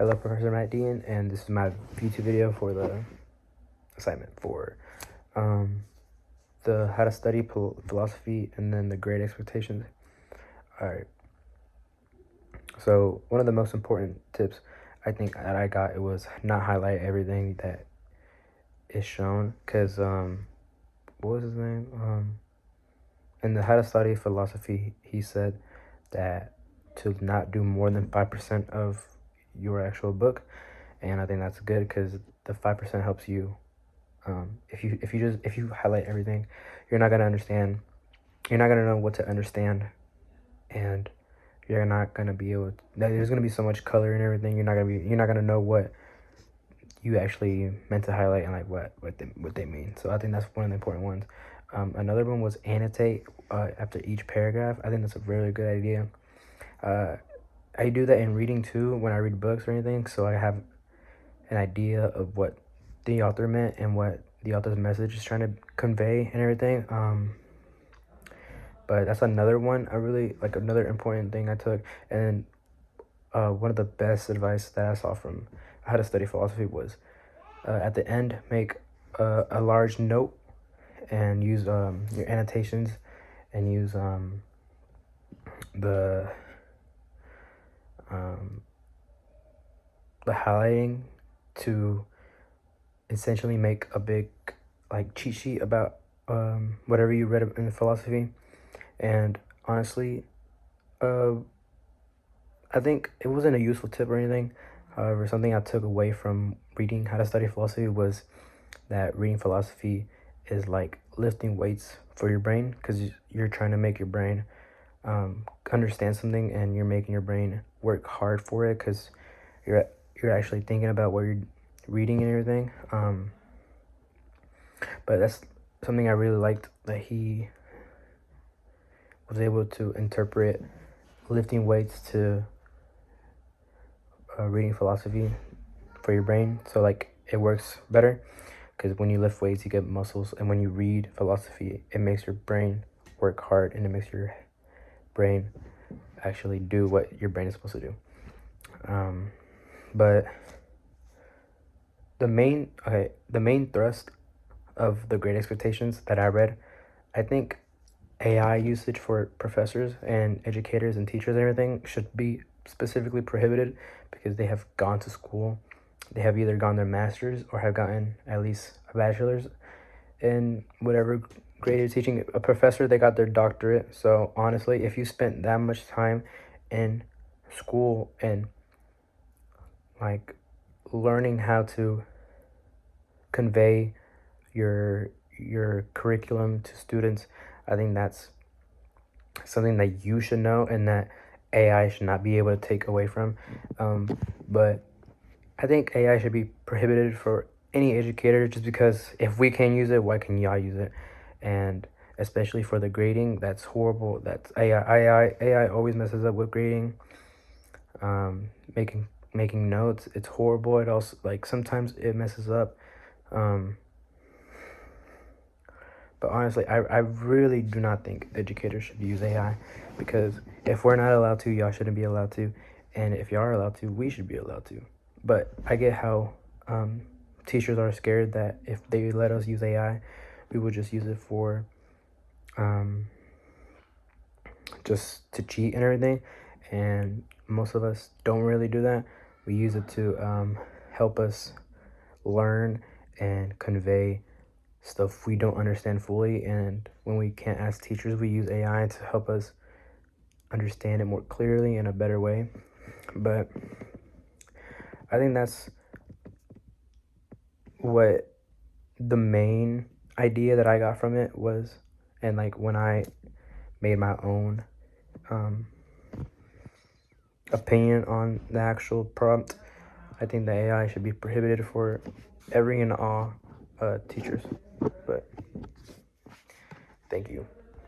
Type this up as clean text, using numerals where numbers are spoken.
Hello, Professor Matt Dean, and this is my YouTube video for the assignment for the how to study philosophy and then the Great Expectations. All right. So one of the most important tips I think that I got, it was not highlight everything that is shown, because what was his name? In the How to Study Philosophy, he said that to not do more than 5% of your actual book, and I think that's good because the 5% helps you. If you highlight everything, you're not gonna understand. You're not gonna know what to understand, and you're not gonna be able. There's gonna be so much color and everything. You're not gonna know what you actually meant to highlight and like what they mean. So I think that's one of the important ones. Another one was annotate after each paragraph. I think that's a really good idea. I do that in reading too when I read books or anything, so I have an idea of what the author meant and what the author's message is trying to convey and everything. But that's another one I really like, another important thing I took. And one of the best advice that I saw from How to Study Philosophy was at the end, make a large note and use your annotations and use the highlighting to essentially make a big like cheat sheet about whatever you read in philosophy. And honestly, I think it wasn't a useful tip or anything. However, something I took away from reading How to Study Philosophy was that reading philosophy is like lifting weights for your brain, because you're trying to make your brain understand something, and you're making your brain work hard for it because you're actually thinking about what you're reading and everything. But that's something I really liked, that he was able to interpret lifting weights to reading philosophy for your brain. So like it works better, because when you lift weights you get muscles, and when you read philosophy it makes your brain work hard, and it makes your brain actually do what your brain is supposed to do. But the main thrust of the Great Expectations that I read, I think AI usage for professors and educators and teachers and everything should be specifically prohibited, because they have gone to school. They have either gotten their master's or have gotten at least a bachelor's in whatever grade you're teaching. A professor, they got their doctorate. So honestly, if you spent that much time in school and like learning how to convey your curriculum to students, I think that's something that you should know and that AI should not be able to take away from. But I think AI should be prohibited for any educator, just because if we can use it, why can y'all use it? And especially for the grading, that's horrible. That's AI always messes up with grading. Making notes, it's horrible. It also, like, sometimes it messes up. But honestly, I really do not think educators should use AI, because if we're not allowed to, y'all shouldn't be allowed to. And if y'all are allowed to, we should be allowed to. But I get how teachers are scared that if they let us use AI, we would just use it for just to cheat and everything. And most of us don't really do that. We use it to help us learn and convey stuff we don't understand fully. And when we can't ask teachers, we use AI to help us understand it more clearly in a better way. But I think that's what the main idea that I got from it was. And like when I made my own opinion on the actual prompt, I think the AI should be prohibited for every and all teachers. But thank you.